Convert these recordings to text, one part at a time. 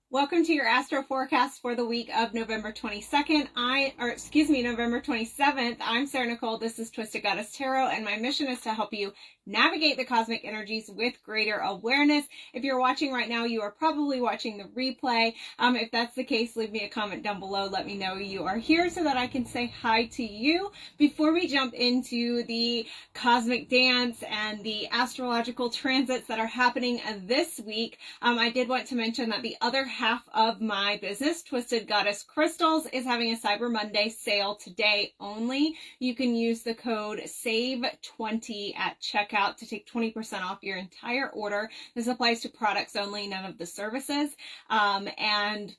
Welcome to your Astro forecast for the week of November 22nd. November 27th. I'm Sarah Nicole. This is Twisted Goddess Tarot, and my mission is to help you navigate the cosmic energies with greater awareness. If you're watching right now, you are probably watching the replay. If that's the case, leave me a comment down below. Let me know you are here so that I can say hi to you. Before we jump into the cosmic dance and the astrological transits that are happening this week, I did want to mention that the other half of my business, Twisted Goddess Crystals, is having a Cyber Monday sale today only. You can use the code SAVE20 at checkout to take 20% off your entire order. This applies to products only, none of the services. And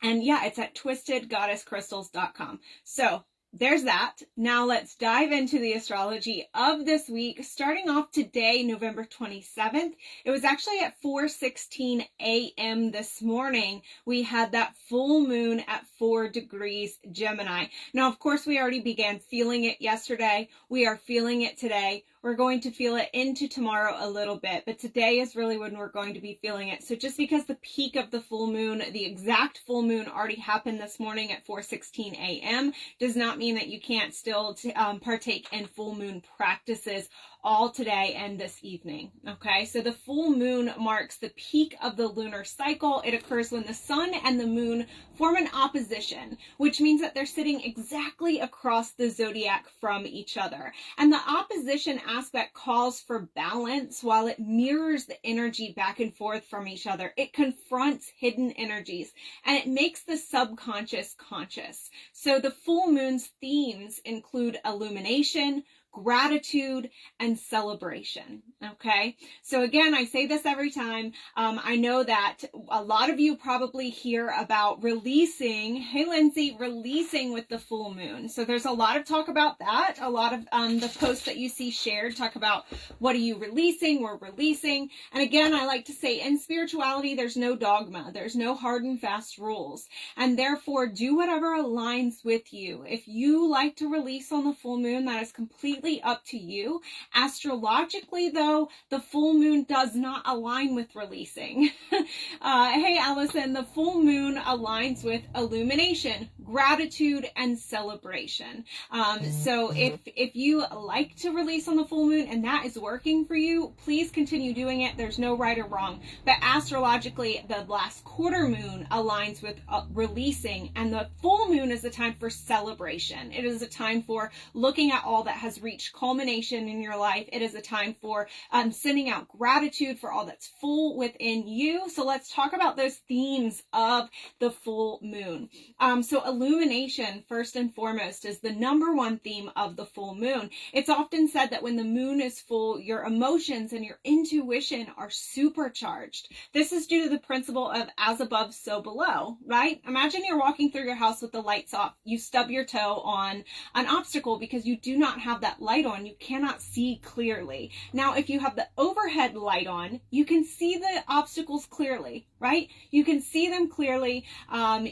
yeah, it's at twistedgoddesscrystals.com. So there's that. Now let's dive into the astrology of this week. Starting off today, November 27th. It was actually at 4:16 a.m. this morning. We had that full moon at 4 degrees Gemini. Now, of course, we already began feeling it yesterday. We are feeling it today. We're going to feel it into tomorrow a little bit, but today is really when we're going to be feeling it. So just because the peak of the full moon, the exact full moon already happened this morning at 4:16 a.m. does not mean that you can't still partake in full moon practices all today and this evening. Okay, so the full moon marks the peak of the lunar cycle. It occurs when the sun and the moon form an opposition, which means that they're sitting exactly across the zodiac from each other. And the opposition aspect calls for balance while it mirrors the energy back and forth from each other. It confronts hidden energies and it makes the subconscious conscious. So the full moon's themes include illumination, gratitude, and celebration. Okay, so again, I say this every time. I know that a lot of you probably hear about releasing. Hey, Lindsay, releasing with the full moon. So there's a lot of talk about that. A lot of the posts that you see shared talk about what are you releasing? We're releasing. And again, I like to say in spirituality, there's no dogma. There's no hard and fast rules. And therefore, do whatever aligns with you. If you like to release on the full moon, that is completely up to you. Astrologically, though, the full moon does not align with releasing. Hey, Allison, the full moon aligns with illumination, gratitude, and celebration. So if you like to release on the full moon and that is working for you, please continue doing it. There's no right or wrong. But astrologically, the last quarter moon aligns with releasing, and the full moon is a time for celebration. It is a time for looking at all that has reached culmination in your life. It is a time for sending out gratitude for all that's full within you. So let's talk about those themes of the full moon. So illumination, first and foremost, is the number one theme of the full moon. It's often said that when the moon is full, your emotions and your intuition are supercharged. This is due to the principle of as above, so below, right? Imagine you're walking through your house with the lights off. You stub your toe on an obstacle because you do not have that light on. You cannot see clearly. Now, if you have the overhead light on, you can see the obstacles clearly, right? You can see them clearly.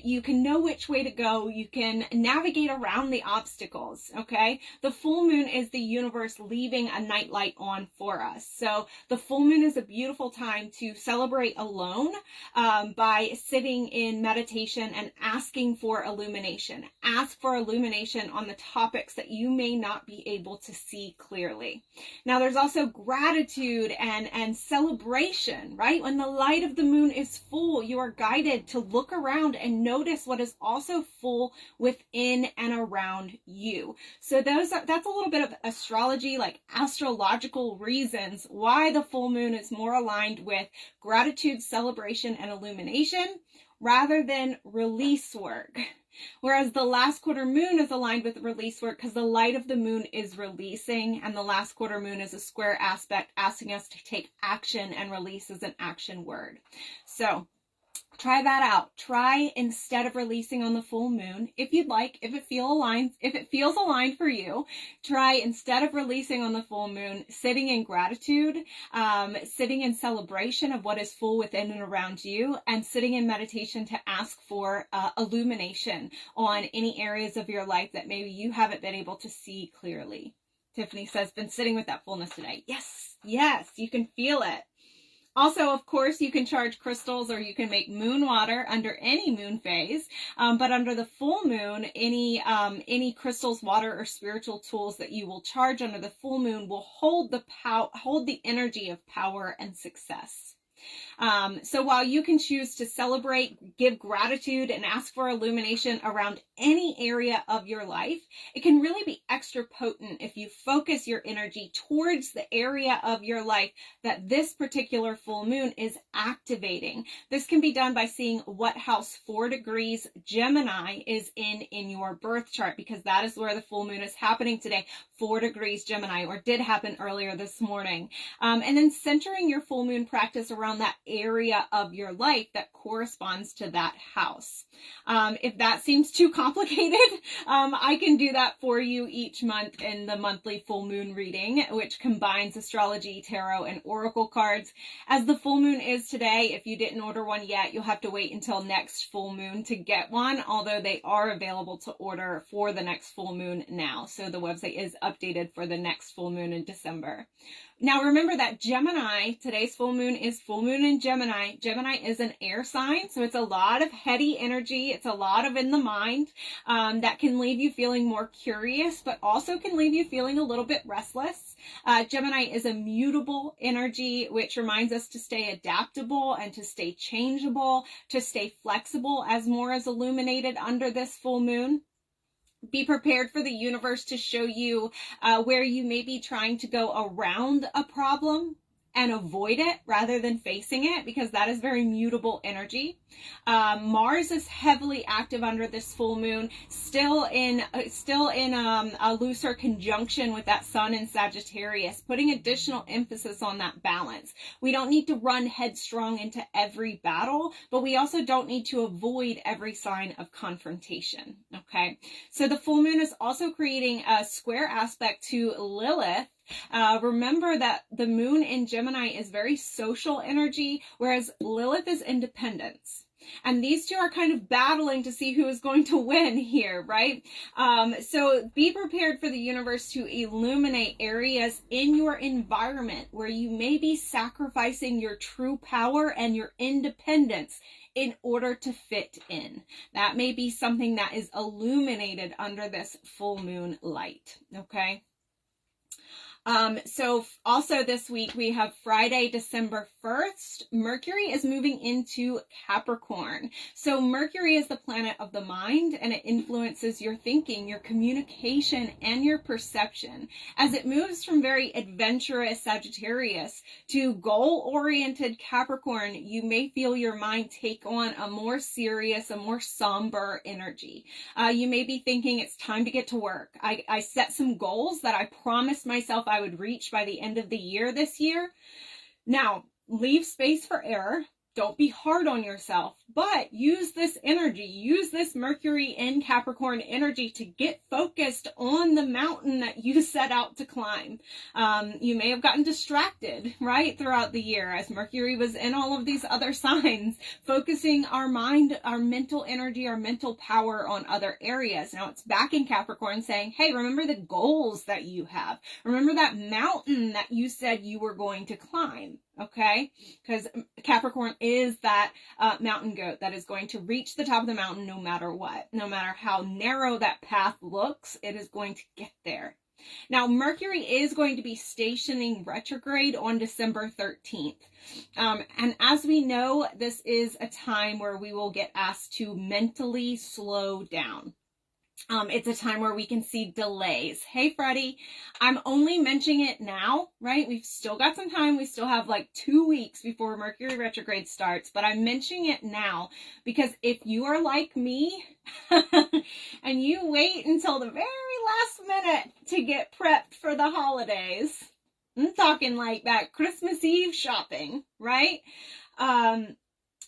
You can know which way to go. You can navigate around the obstacles, okay? The full moon is the universe leaving a night light on for us. So the full moon is a beautiful time to celebrate alone by sitting in meditation and asking for illumination. Ask for illumination on the topics that you may not be able to see clearly. Now, there's also gratitude and celebration, right? When the light of the moon is full, you are guided to look around and notice what is also full within and around you. So that's a little bit of astrology, like astrological reasons why the full moon is more aligned with gratitude, celebration, and illumination rather than release work. Whereas the last quarter moon is aligned with release work because the light of the moon is releasing, and the last quarter moon is a square aspect asking us to take action, and release is an action word. So try that out. Try, instead of releasing on the full moon, if you'd like, if it feels aligned for you, try, instead of releasing on the full moon, sitting in gratitude, sitting in celebration of what is full within and around you, and sitting in meditation to ask for illumination on any areas of your life that maybe you haven't been able to see clearly. Tiffany says, been sitting with that fullness today. Yes, you can feel it. Also, of course, you can charge crystals or you can make moon water under any moon phase. But under the full moon, any crystals, water, or spiritual tools that you will charge under the full moon will hold the energy of power and success. So while you can choose to celebrate, give gratitude, and ask for illumination around any area of your life, it can really be extra potent if you focus your energy towards the area of your life that this particular full moon is activating. This can be done by seeing what house 4 degrees Gemini is in your birth chart, because that is where the full moon is happening today, 4 degrees Gemini, or did happen earlier this morning. And then centering your full moon practice around that area of your life that corresponds to that house. If that seems too complicated, I can do that for you each month in the monthly full moon reading, which combines astrology, tarot, and oracle cards. As the full moon is today, if you didn't order one yet, you'll have to wait until next full moon to get one, although they are available to order for the next full moon now. So the website is updated for the next full moon in December. Now remember that Gemini, today's full moon is full moon in Gemini. Gemini is an air sign, so it's a lot of heady energy. It's a lot of in the mind that can leave you feeling more curious, but also can leave you feeling a little bit restless. Gemini is a mutable energy, which reminds us to stay adaptable and to stay changeable, to stay flexible, as more is illuminated under this full moon. Be prepared for the universe to show you where you may be trying to go around a problem and avoid it rather than facing it, because that is very mutable energy. Mars is heavily active under this full moon, still in a looser conjunction with that sun in Sagittarius, putting additional emphasis on that balance. We don't need to run headstrong into every battle, but we also don't need to avoid every sign of confrontation. Okay, so the full moon is also creating a square aspect to Lilith. Remember that the moon in Gemini is very social energy, whereas Lilith is independence. And these two are kind of battling to see who is going to win here, right? So be prepared for the universe to illuminate areas in your environment where you may be sacrificing your true power and your independence in order to fit in. That may be something that is illuminated under this full moon light, okay? So also this week we have Friday, December 1st. Mercury is moving into Capricorn. So Mercury is the planet of the mind, and it influences your thinking, your communication, and your perception. As it moves from very adventurous Sagittarius to goal-oriented Capricorn, you may feel your mind take on a more serious, a more somber energy. You may be thinking it's time to get to work. I set some goals that I promised myself I would reach by the end of the year this year. Now, leave space for error. Don't be hard on yourself, but use this energy, use this Mercury in Capricorn energy to get focused on the mountain that you set out to climb. You may have gotten distracted, right, throughout the year as Mercury was in all of these other signs, focusing our mind, our mental energy, our mental power on other areas. Now it's back in Capricorn saying, hey, remember the goals that you have. Remember that mountain that you said you were going to climb. Okay, because Capricorn is that mountain goat that is going to reach the top of the mountain no matter what. No matter how narrow that path looks, it is going to get there. Now, Mercury is going to be stationing retrograde on December 13th. And as we know, this is a time where we will get asked to mentally slow down. It's a time where we can see delays. Hey, Freddie, I'm only mentioning it now, right? We've still got some time. We still have like 2 weeks before Mercury retrograde starts, but I'm mentioning it now because if you are like me and you wait until the very last minute to get prepped for the holidays, I'm talking like that Christmas Eve shopping, right?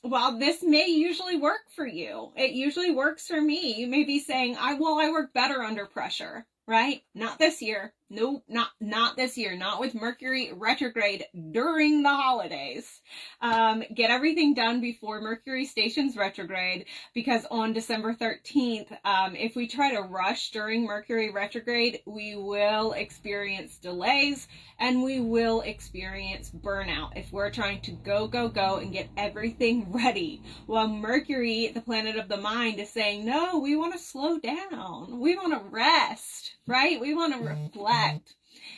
While this may usually work for you, it usually works for me. You may be saying, I work better under pressure, right? Not this year. Nope, not this year. Not with Mercury retrograde during the holidays. Get everything done before Mercury stations retrograde, because on December 13th, if we try to rush during Mercury retrograde, we will experience delays and we will experience burnout if we're trying to go and get everything ready. While Mercury, the planet of the mind, is saying, no, we want to slow down. We want to rest, right? We want to reflect.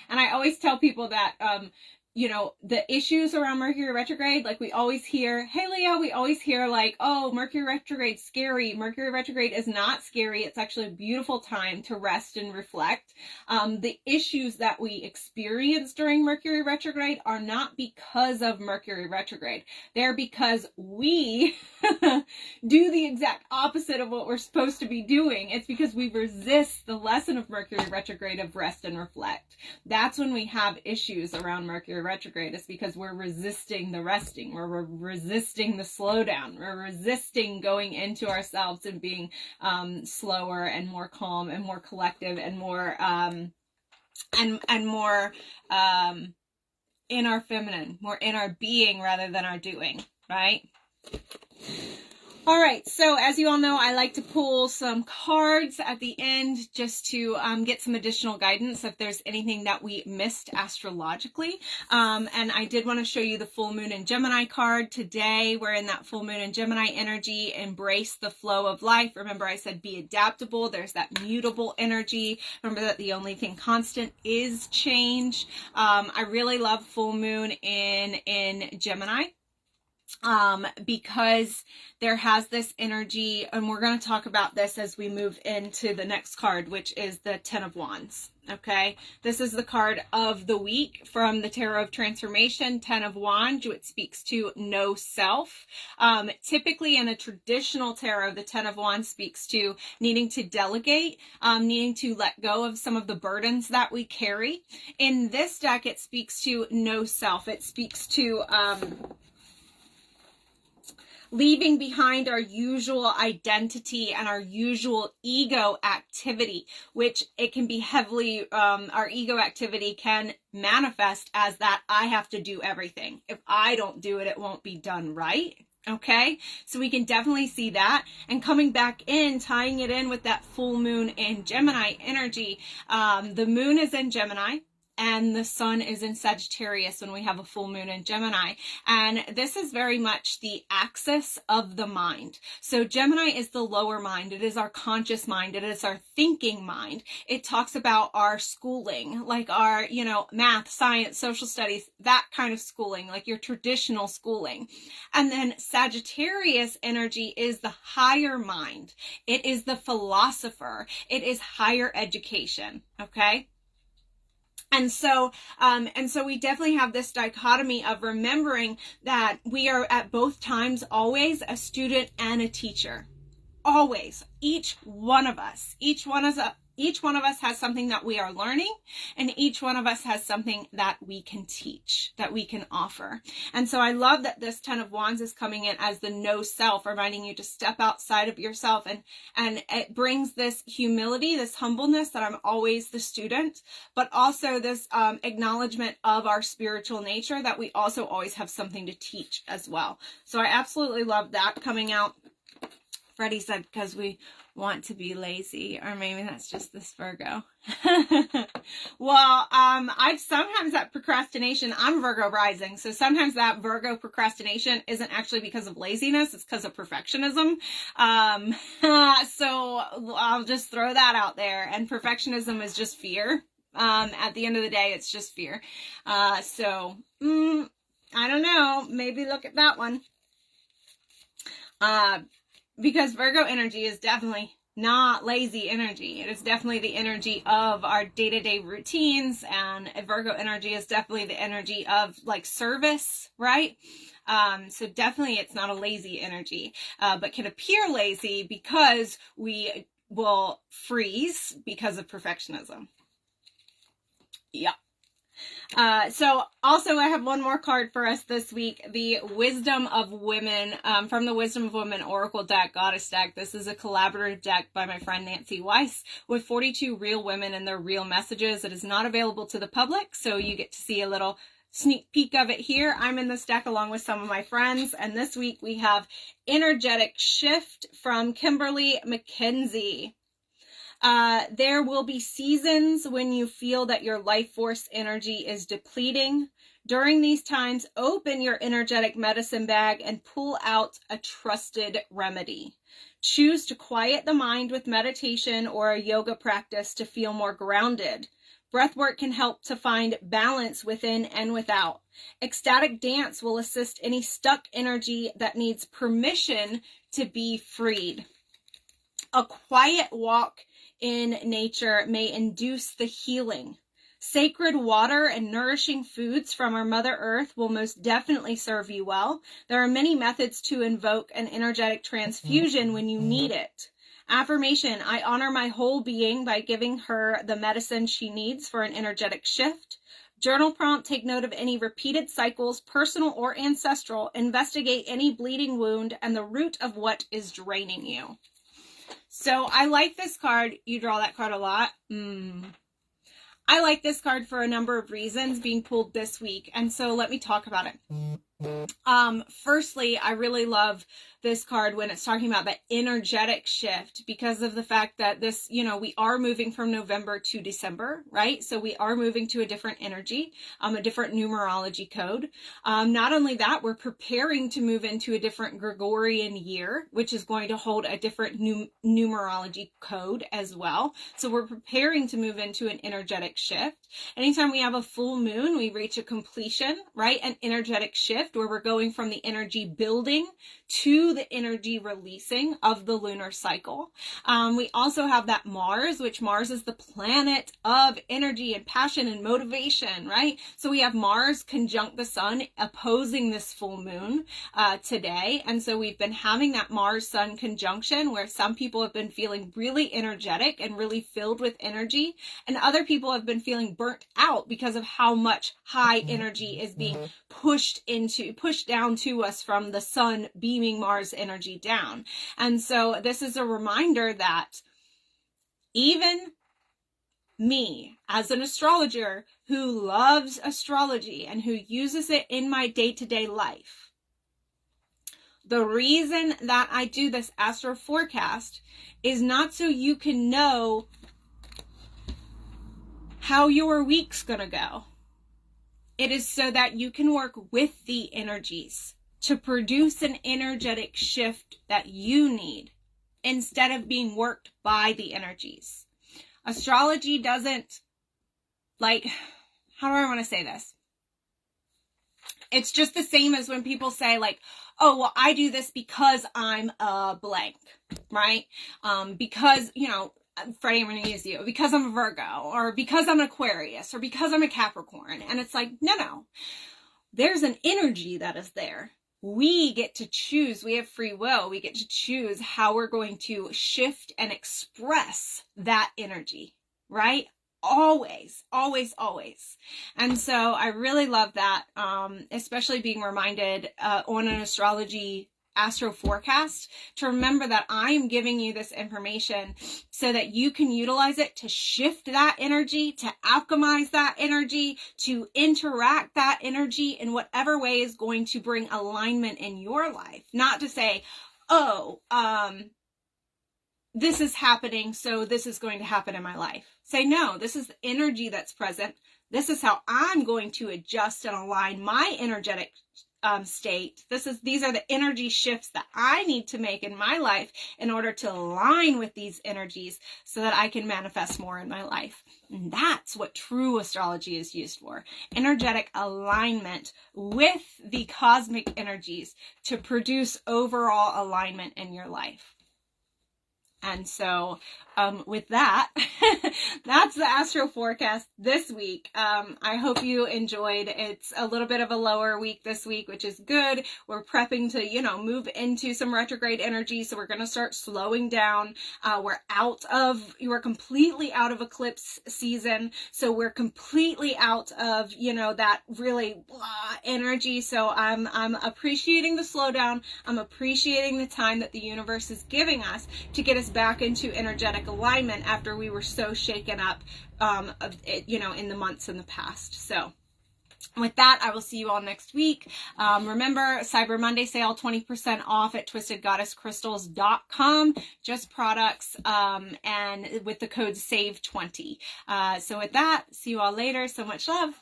And I always tell people that, the issues around Mercury retrograde, like we always hear, hey Leo, we always hear like, oh, Mercury retrograde scary. Mercury retrograde is not scary. It's actually a beautiful time to rest and reflect. The issues that we experience during Mercury retrograde are not because of Mercury retrograde. They're because we do the exact opposite of what we're supposed to be doing. It's because we resist the lesson of Mercury retrograde of rest and reflect. That's when we have issues around Mercury retrograde. Is because we're resisting the resting, we're resisting the slowdown, we're resisting going into ourselves and being slower and more calm and more collective and more and more in our feminine, more in our being rather than our doing, right? All right, so as you all know, I like to pull some cards at the end just to get some additional guidance if there's anything that we missed astrologically. And I did want to show you the full moon in Gemini card today. We're in that full moon in Gemini energy. Embrace the flow of life. Remember, I said be adaptable. There's that mutable energy. Remember that the only thing constant is change. I really love full moon in Gemini. Because there has this energy, and we're going to talk about this as we move into the next card, which is the Ten of Wands. Okay, this is the card of the week from the Tarot of Transformation, Ten of Wands. It speaks to no self. Typically in a traditional tarot, the Ten of Wands speaks to needing to delegate, needing to let go of some of the burdens that we carry. In this deck, it speaks to no self. It speaks to leaving behind our usual identity and our usual ego activity, which it can be heavily, our ego activity can manifest as that I have to do everything. If I don't do it, it won't be done right. Okay, so we can definitely see that. And coming back in, tying it in with that full moon in Gemini energy, the moon is in Gemini. And the sun is in Sagittarius when we have a full moon in Gemini. And this is very much the axis of the mind. So Gemini is the lower mind. It is our conscious mind. It is our thinking mind. It talks about our schooling, like our, math, science, social studies, that kind of schooling, like your traditional schooling. And then Sagittarius energy is the higher mind. It is the philosopher. It is higher education. Okay. And so we definitely have this dichotomy of remembering that we are at both times always a student and a teacher. Always. Each one of us has something that we are learning, and each one of us has something that we can teach, that we can offer. And so I love that this Ten of Wands is coming in as the no self, reminding you to step outside of yourself. And it brings this humility, this humbleness that I'm always the student, but also this acknowledgement of our spiritual nature, that we also always have something to teach as well. So I absolutely love that coming out. Freddie said, because we want to be lazy, or maybe that's just this Virgo. Well, sometimes that procrastination, I'm Virgo rising, so sometimes that Virgo procrastination isn't actually because of laziness, it's because of perfectionism. So I'll just throw that out there, and perfectionism is just fear. At the end of the day, it's just fear. I don't know, maybe look at that one. Because Virgo energy is definitely not lazy energy. It is definitely the energy of our day-to-day routines, and Virgo energy is definitely the energy of like service, right? So definitely it's not a lazy energy, but can appear lazy because we will freeze because of perfectionism. Yeah. So also I have one more card for us this week, the Wisdom of Women, from the Wisdom of Women Oracle deck, Goddess deck. This is a collaborative deck by my friend Nancy Weiss with 42 real women and their real messages. It is not available to the public, so you get to see a little sneak peek of it here. I'm in this deck along with some of my friends, and this week we have Energetic Shift from Kimberly McKenzie. There will be seasons when you feel that your life force energy is depleting. During these times, open your energetic medicine bag and pull out a trusted remedy. Choose to quiet the mind with meditation or a yoga practice to feel more grounded. Breathwork can help to find balance within and without. Ecstatic dance will assist any stuck energy that needs permission to be freed. A quiet walk in nature may induce the healing. Sacred water and nourishing foods from our Mother Earth will most definitely serve you well. There are many methods to invoke an energetic transfusion when you need it. Affirmation: I honor my whole being by giving her the medicine she needs for an energetic shift. Journal prompt: take note of any repeated cycles, personal or ancestral. Investigate any bleeding wound and the root of what is draining you. So I like this card. You draw that card a lot. I like this card for a number of reasons being pulled this week. And so let me talk about it. Firstly, I really love this card when it's talking about that energetic shift because of the fact that this, we are moving from November to December, right? So we are moving to a different energy, a different numerology code. Not only that, we're preparing to move into a different Gregorian year, which is going to hold a different numerology code as well. So we're preparing to move into an energetic shift. Anytime we have a full moon, we reach a completion, right? An energetic shift where we're going from the energy building to the energy releasing of the lunar cycle. We also have that Mars, which Mars is the planet of energy and passion and motivation, right? So we have Mars conjunct the sun opposing this full moon today. And so we've been having that Mars-Sun conjunction where some people have been feeling really energetic and really filled with energy, and other people have been feeling burnt out because of how much high energy is being pushed down to us from the sun beaming Mars energy down. And so this is a reminder that even me, as an astrologer who loves astrology and who uses it in my day-to-day life, the reason that I do this astro forecast is not so you can know how your week's gonna go. It is so that you can work with the energies to produce an energetic shift that you need instead of being worked by the energies. Astrology doesn't, how do I want to say this? It's just the same as when people say oh, well, I do this because I'm a blank, right? Because, Freddie, I'm going to use you, because I'm a Virgo, or because I'm an Aquarius, or because I'm a Capricorn. And it's no. There's an energy that is there. We get to choose. We have free will. We get to choose how we're going to shift and express that energy, right? Always, always, always. And so I really love that, especially being reminded on an astrology astro forecast, to remember that I'm giving you this information so that you can utilize it to shift that energy, to alchemize that energy, to interact that energy in whatever way is going to bring alignment in your life. Not to say, this is happening, so this is going to happen in my life. Say, no, this is the energy that's present. This is how I'm going to adjust and align my energetic state. These are the energy shifts that I need to make in my life in order to align with these energies so that I can manifest more in my life. And that's what true astrology is used for. Energetic alignment with the cosmic energies to produce overall alignment in your life. And so with that, that's the astro forecast this week. I hope you enjoyed. It's a little bit of a lower week this week, which is good. We're prepping to, move into some retrograde energy. So we're going to start slowing down. We're completely out of eclipse season. So we're completely out of, that really blah energy. So I'm appreciating the slowdown. I'm appreciating the time that the universe is giving us to get us back into energetic alignment after we were so shaken up, in the months in the past. So with that, I will see you all next week. Remember, Cyber Monday sale, 20% off at twistedgoddesscrystals.com. Just products, and with the code SAVE20. So with that, see you all later. So much love.